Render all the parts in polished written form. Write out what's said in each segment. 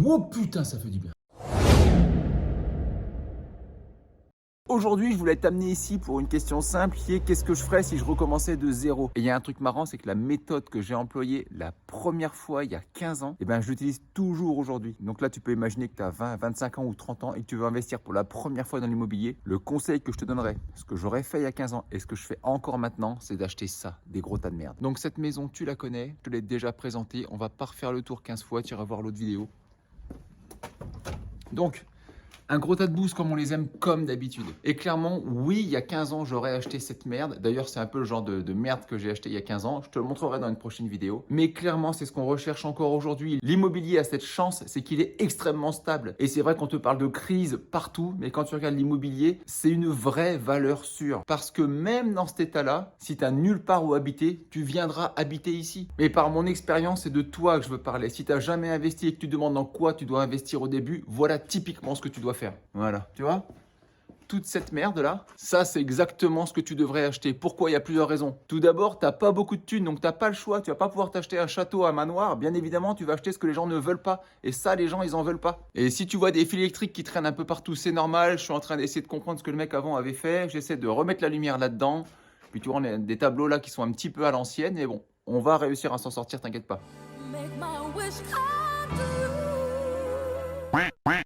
Oh putain, ça fait du bien. Aujourd'hui, je voulais t'amener ici pour une question simple qui est qu'est-ce que je ferais si je recommençais de zéro? Et il y a un truc marrant, c'est que la méthode que j'ai employée la première fois il y a 15 ans, eh ben, je l'utilise toujours aujourd'hui. Donc là, tu peux imaginer que tu as 20, 25 ans ou 30 ans et que tu veux investir pour la première fois dans l'immobilier. Le conseil que je te donnerais, ce que j'aurais fait il y a 15 ans et ce que je fais encore maintenant, c'est d'acheter ça, des gros tas de merde. Donc cette maison, tu la connais, je te l'ai déjà présentée. On va pas refaire le tour 15 fois, tu iras voir l'autre vidéo. Donc, un gros tas de bouse comme on les aime comme d'habitude. Et clairement, oui, il y a 15 ans, j'aurais acheté cette merde. D'ailleurs, c'est un peu le genre de merde que j'ai acheté il y a 15 ans. Je te le montrerai dans une prochaine vidéo. Mais clairement, c'est ce qu'on recherche encore aujourd'hui. L'immobilier a cette chance, c'est qu'il est extrêmement stable. Et c'est vrai qu'on te parle de crise partout, mais quand tu regardes l'immobilier, c'est une vraie valeur sûre. Parce que même dans cet état-là, si tu n'as nulle part où habiter, tu viendras habiter ici. Mais par mon expérience, c'est de toi que je veux parler. Si tu n'as jamais investi et que tu te demandes dans quoi tu dois investir au début, voilà typiquement ce que tu dois faire. Voilà, tu vois, toute cette merde là, ça c'est exactement ce que tu devrais acheter. Pourquoi? Il y a plusieurs raisons. Tout d'abord, tu n'as pas beaucoup de thunes, donc tu n'as pas le choix. Tu vas pas pouvoir t'acheter un château, un manoir. Bien évidemment, tu vas acheter ce que les gens ne veulent pas. Et ça, les gens, ils en veulent pas. Et si tu vois des fils électriques qui traînent un peu partout, c'est normal. Je suis en train d'essayer de comprendre ce que le mec avant avait fait. J'essaie de remettre la lumière là-dedans. Puis tu vois, on a des tableaux là qui sont un petit peu à l'ancienne. Mais bon, on va réussir à s'en sortir, t'inquiète pas.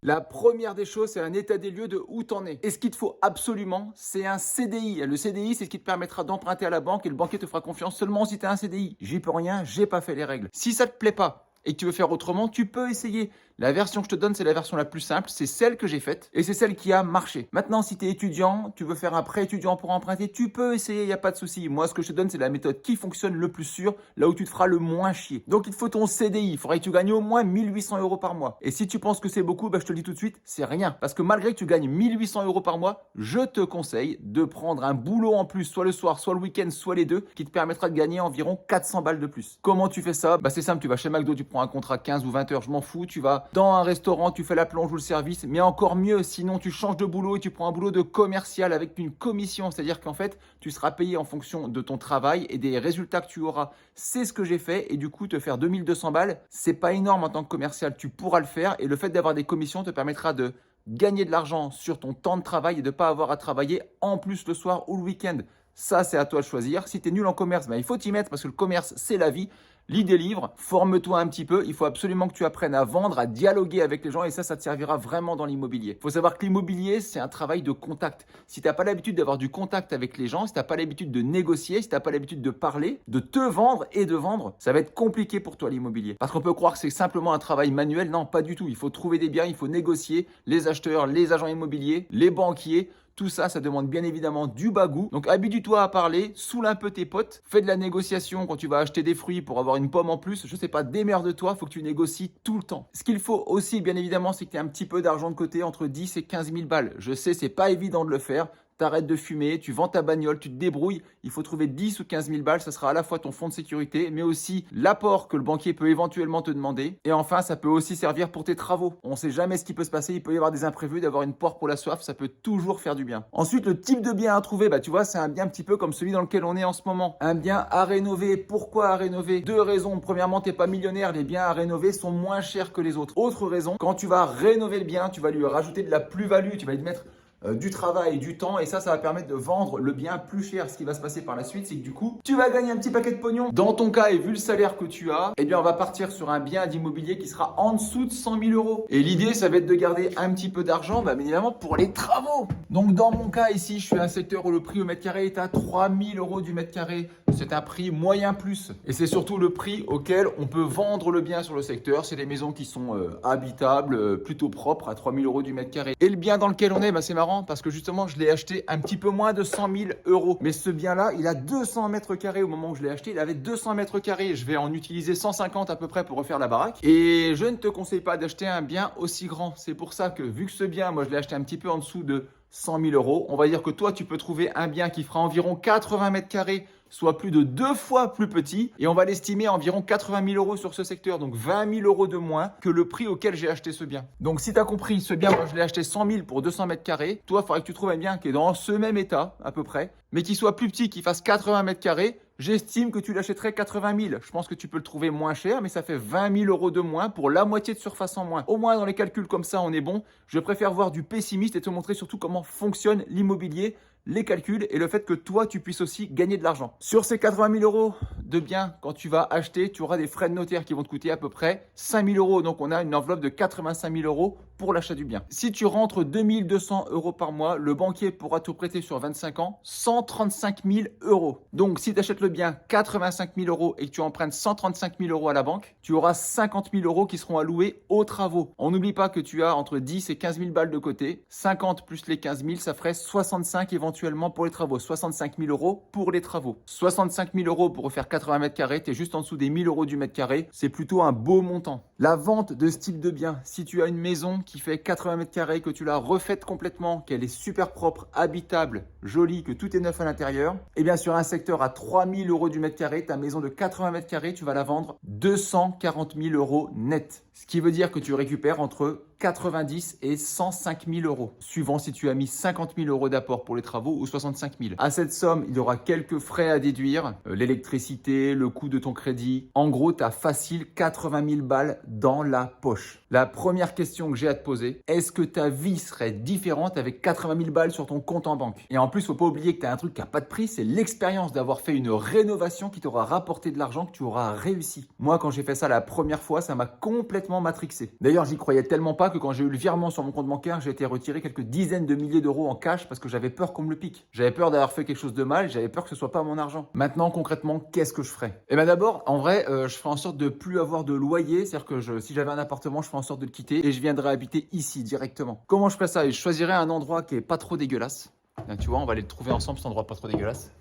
La première des choses, c'est un état des lieux de où t'en es. Et ce qu'il te faut absolument, c'est un CDI. Le CDI, c'est ce qui te permettra d'emprunter à la banque et le banquier te fera confiance seulement si tu as un CDI. J'y peux rien, j'ai pas fait les règles. Si ça te plaît pas et que tu veux faire autrement, tu peux essayer. La version que je te donne, c'est la version la plus simple, c'est celle que j'ai faite et c'est celle qui a marché. Maintenant, si tu es étudiant, tu veux faire un prêt étudiant pour emprunter, tu peux essayer, il n'y a pas de souci. Moi, ce que je te donne, c'est la méthode qui fonctionne le plus sûr, là où tu te feras le moins chier. Donc, il te faut ton CDI, il faudrait que tu gagnes au moins 1800 € par mois. Et si tu penses que c'est beaucoup, bah, je te le dis tout de suite, c'est rien. Parce que malgré que tu gagnes 1800 € par mois, je te conseille de prendre un boulot en plus, soit le soir, soit le week-end, soit les deux, qui te permettra de gagner environ 400 balles de plus. Comment tu fais ça? Bah, c'est simple, tu vas chez McDo, tu prends un contrat 15 ou 20 heures, je m'en fous, tu vas dans un restaurant, tu fais la plonge ou le service, mais encore mieux, sinon tu changes de boulot et tu prends un boulot de commercial avec une commission, c'est-à-dire qu'en fait, tu seras payé en fonction de ton travail et des résultats que tu auras. C'est ce que j'ai fait et du coup, te faire 2200 balles, c'est pas énorme en tant que commercial, tu pourras le faire et le fait d'avoir des commissions te permettra de gagner de l'argent sur ton temps de travail et de ne pas avoir à travailler en plus le soir ou le week-end. Ça, c'est à toi de choisir. Si tu es nul en commerce, ben, il faut t'y mettre parce que le commerce, c'est la vie. Lis des livres, forme-toi un petit peu. Il faut absolument que tu apprennes à vendre, à dialoguer avec les gens et ça te servira vraiment dans l'immobilier. Il faut savoir que l'immobilier, c'est un travail de contact. Si tu n'as pas l'habitude d'avoir du contact avec les gens, si tu n'as pas l'habitude de négocier, si tu n'as pas l'habitude de parler, de te vendre et de vendre, ça va être compliqué pour toi l'immobilier. Parce qu'on peut croire que c'est simplement un travail manuel. Non, pas du tout. Il faut trouver des biens, il faut négocier. Les acheteurs, les agents immobiliers, les banquiers. Tout ça, ça demande bien évidemment du bagou. Donc habitue-toi à parler, saoule un peu tes potes, fais de la négociation quand tu vas acheter des fruits pour avoir une pomme en plus. Je sais pas, démerde-toi, faut que tu négocies tout le temps. Ce qu'il faut aussi, bien évidemment, c'est que tu aies un petit peu d'argent de côté, entre 10 et 15 000 balles. Je sais, c'est pas évident de le faire. T'arrêtes de fumer, tu vends ta bagnole, tu te débrouilles, il faut trouver 10 ou 15 000 balles, ça sera à la fois ton fonds de sécurité, mais aussi l'apport que le banquier peut éventuellement te demander. Et enfin, ça peut aussi servir pour tes travaux. On ne sait jamais ce qui peut se passer, il peut y avoir des imprévus, d'avoir une poire pour la soif, ça peut toujours faire du bien. Ensuite, le type de bien à trouver, bah tu vois, c'est un bien un petit peu comme celui dans lequel on est en ce moment. Un bien à rénover. Pourquoi à rénover? Deux raisons. Premièrement, t'es pas millionnaire, les biens à rénover sont moins chers que les autres. Autre raison, quand tu vas rénover le bien, tu vas lui rajouter de la plus-value, tu vas lui mettre du travail et du temps et ça va permettre de vendre le bien plus cher. Ce qui va se passer par la suite, c'est que du coup, tu vas gagner un petit paquet de pognon. Dans ton cas et vu le salaire que tu as, eh bien on va partir sur un bien d'immobilier qui sera en dessous de 100 000 €. Et l'idée, ça va être de garder un petit peu d'argent, bah, bien évidemment, pour les travaux. Donc dans mon cas ici, je suis un secteur où le prix au mètre carré est à 3 000 € du mètre carré. C'est un prix moyen plus. Et c'est surtout le prix auquel on peut vendre le bien sur le secteur. C'est des maisons qui sont habitables, plutôt propres, à 3 000 € du mètre carré. Et le bien dans lequel on est, bah, c'est marrant parce que justement, je l'ai acheté un petit peu moins de 100 000 €. Mais ce bien-là, il a 200 mètres carrés au moment où je l'ai acheté. Il avait 200 mètres carrés. Je vais en utiliser 150 à peu près pour refaire la baraque. Et je ne te conseille pas d'acheter un bien aussi grand. C'est pour ça que vu que ce bien, moi, je l'ai acheté un petit peu en dessous de 100 000 €, on va dire que toi, tu peux trouver un bien qui fera environ 80 mètres carrés, soit plus de 2 fois plus petit, et on va l'estimer à environ 80 000 € sur ce secteur, donc 20 000 € de moins que le prix auquel j'ai acheté ce bien. Donc si tu as compris, ce bien, moi je l'ai acheté 100 000 pour 200 mètres carrés, toi, il faudrait que tu trouves un bien qui est dans ce même état, à peu près, mais qui soit plus petit, qui fasse 80 mètres carrés, J'estime que tu l'achèterais 80 000. Je pense que tu peux le trouver moins cher, mais ça fait 20 000 euros de moins pour la moitié de surface en moins. Au moins, dans les calculs comme ça, on est bon. Je préfère voir du pessimiste et te montrer surtout comment fonctionne l'immobilier, les calculs et le fait que toi, tu puisses aussi gagner de l'argent. Sur ces 80 000 euros de biens, quand tu vas acheter, tu auras des frais de notaire qui vont te coûter à peu près 5 000 euros. Donc, on a une enveloppe de 85 000 euros pour l'achat du bien. Si tu rentres 2 200 euros par mois, le banquier pourra te prêter sur 25 ans 135 000 euros. Donc, si tu achètes le bien 85 000 euros et que tu empruntes 135 000 euros à la banque, tu auras 50 000 euros qui seront alloués aux travaux. On n'oublie pas que tu as entre 10 et 15 000 balles de côté. 50 plus les 15 000, ça ferait 65 éventuellement pour les travaux. 65 000 euros pour les travaux. 65 000 euros pour refaire 80 mètres carrés, tu es juste en dessous des 1 000 euros du mètre carré. C'est plutôt un beau montant. La vente de ce type de bien, si tu as une maison qui fait 80 mètres carrés, que tu l'as refaite complètement, qu'elle est super propre, habitable, jolie, que tout est neuf à l'intérieur, et bien sur un secteur à 3 000 euros du mètre carré, ta maison de 80 mètres carrés, tu vas la vendre 240 000 euros net. Ce qui veut dire que tu récupères entre 90 et 105 000 euros, suivant si tu as mis 50 000 euros d'apport pour les travaux ou 65 000. À cette somme, il y aura quelques frais à déduire, l'électricité, le coût de ton crédit. En gros, tu as facile 80 000 balles dans la poche. La première question que j'ai à te poser, est-ce que ta vie serait différente avec 80 000 balles sur ton compte en banque? Et en plus, faut pas oublier que tu as un truc qui n'a pas de prix, c'est l'expérience d'avoir fait une rénovation qui t'aura rapporté de l'argent, que tu auras réussi. Moi, quand j'ai fait ça la première fois, ça m'a complètement matrixé. D'ailleurs, j'y croyais tellement pas que quand j'ai eu le virement sur mon compte bancaire, j'ai été retiré quelques dizaines de milliers d'euros en cash parce que j'avais peur qu'on me le pique. J'avais peur d'avoir fait quelque chose de mal, j'avais peur que ce soit pas mon argent. Maintenant, concrètement, qu'est-ce que je ferais? Eh bien d'abord, en vrai, je ferais en sorte de plus avoir de loyer, c'est-à-dire que si j'avais un appartement, je ferais en sorte de le quitter et je viendrais habiter ici directement. Comment je ferais ça? Je choisirais un endroit qui est pas trop dégueulasse. Là, tu vois, on va aller le trouver ensemble, cet endroit pas trop dégueulasse.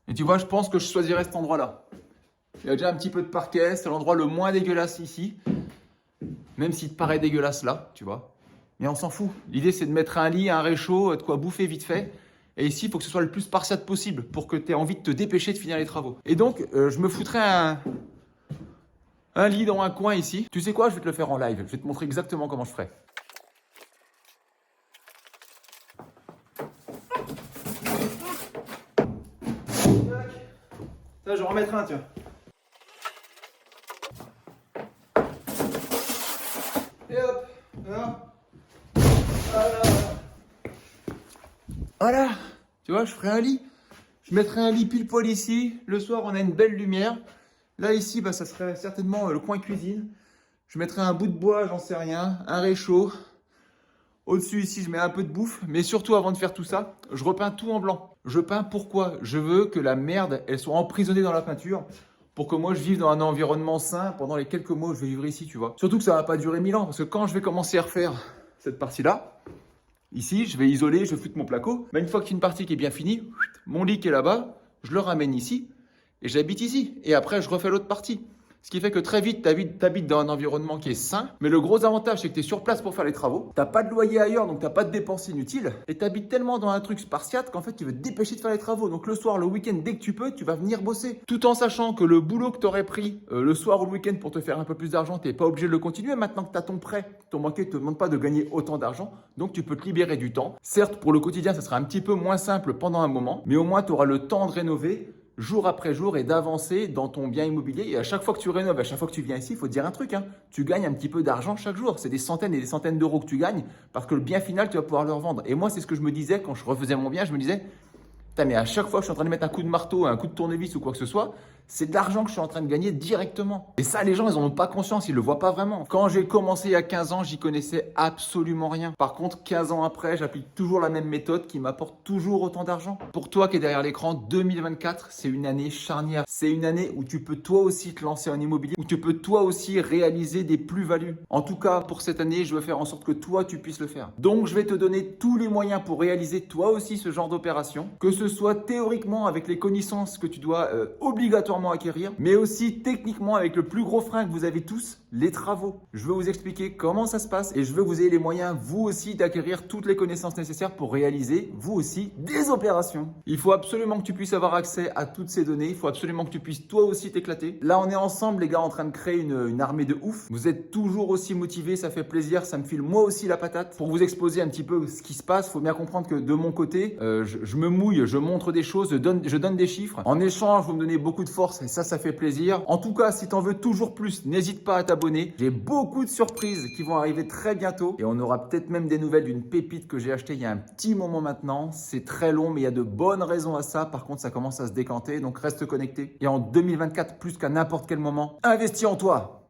Et tu vois, je pense que je choisirais cet endroit-là. Il y a déjà un petit peu de parquet, c'est l'endroit le moins dégueulasse ici. Même s'il te paraît dégueulasse là, tu vois. Mais on s'en fout. L'idée, c'est de mettre un lit, un réchaud, de quoi bouffer vite fait. Et ici, il faut que ce soit le plus spartiate possible pour que tu aies envie de te dépêcher de finir les travaux. Et donc, je me foutrais un lit dans un coin ici. Tu sais quoi? Je vais te le faire en live. Je vais te montrer exactement comment je ferais. Ça, je vais en remettre un, tiens. Et hop, voilà. Tu vois, je ferai un lit. Je mettrai un lit pile poil ici. Le soir, on a une belle lumière. Là, ici, bah, ça serait certainement le coin cuisine. Je mettrai un bout de bois, j'en sais rien, un réchaud. Au-dessus, ici, je mets un peu de bouffe. Mais surtout, avant de faire tout ça, je repeins tout en blanc. Je peins pourquoi? Je veux que la merde, elle soit emprisonnée dans la peinture. Pour que moi je vive dans un environnement sain pendant les quelques mois où je vais vivre ici, tu vois. Surtout que ça va pas durer 1000 ans, parce que quand je vais commencer à refaire cette partie-là, ici, je vais isoler, je vais foutre mon placo. Mais une fois que une partie qui est bien finie, mon lit qui est là-bas, je le ramène ici et j'habite ici. Et après, je refais l'autre partie. Ce qui fait que très vite, tu habites dans un environnement qui est sain. Mais le gros avantage, c'est que tu es sur place pour faire les travaux. Tu n'as pas de loyer ailleurs, donc tu n'as pas de dépenses inutiles. Et tu habites tellement dans un truc spartiate qu'en fait, tu veux te dépêcher de faire les travaux. Donc le soir, le week-end, dès que tu peux, tu vas venir bosser. Tout en sachant que le boulot que tu aurais pris le soir ou le week-end pour te faire un peu plus d'argent, tu n'es pas obligé de le continuer. Maintenant que tu as ton prêt, ton banquier ne te demande pas de gagner autant d'argent. Donc tu peux te libérer du temps. Certes, pour le quotidien, ça sera un petit peu moins simple pendant un moment. Mais au moins, tu auras le temps de rénover jour après jour et d'avancer dans ton bien immobilier. Et à chaque fois que tu rénoves, à chaque fois que tu viens ici, il faut te dire un truc, hein, tu gagnes un petit peu d'argent chaque jour. C'est des centaines et des centaines d'euros que tu gagnes parce que le bien final, tu vas pouvoir le revendre. Et moi, c'est ce que je me disais quand je refaisais mon bien. Je me disais, putain, mais à chaque fois que je suis en train de mettre un coup de marteau, un coup de tournevis ou quoi que ce soit, c'est de l'argent que je suis en train de gagner directement. Et ça, les gens, ils n'en ont pas conscience, ils ne le voient pas vraiment. Quand j'ai commencé il y a 15 ans, j'y connaissais absolument rien. Par contre, 15 ans après, j'applique toujours la même méthode qui m'apporte toujours autant d'argent. Pour toi qui es derrière l'écran, 2024, c'est une année charnière. C'est une année où tu peux toi aussi te lancer en immobilier, où tu peux toi aussi réaliser des plus-values. En tout cas, pour cette année, je veux faire en sorte que toi, tu puisses le faire. Donc, je vais te donner tous les moyens pour réaliser toi aussi ce genre d'opération, que ce soit théoriquement avec les connaissances que tu dois obligatoirement obligatoirement acquérir, mais aussi techniquement avec le plus gros frein que vous avez tous, les travaux. Je vais vous expliquer comment ça se passe et je veux que vous ayez les moyens, vous aussi, d'acquérir toutes les connaissances nécessaires pour réaliser, vous aussi, des opérations. Il faut absolument que tu puisses avoir accès à toutes ces données. Il faut absolument que tu puisses toi aussi t'éclater. Là, on est ensemble, les gars, en train de créer une armée de ouf. Vous êtes toujours aussi motivés, ça fait plaisir, ça me file moi aussi la patate. Pour vous exposer un petit peu ce qui se passe, il faut bien comprendre que de mon côté, je me mouille, je montre des choses, je donne des chiffres. En échange, vous me donnez beaucoup de force et ça fait plaisir. En tout cas, si tu en veux toujours plus, n'hésite pas à t'abonner. J'ai beaucoup de surprises qui vont arriver très bientôt et on aura peut-être même des nouvelles d'une pépite que j'ai achetée il y a un petit moment maintenant. C'est très long, mais il y a de bonnes raisons à ça. Par contre, ça commence à se décanter, donc reste connecté. Et en 2024, plus qu'à n'importe quel moment, investis en toi.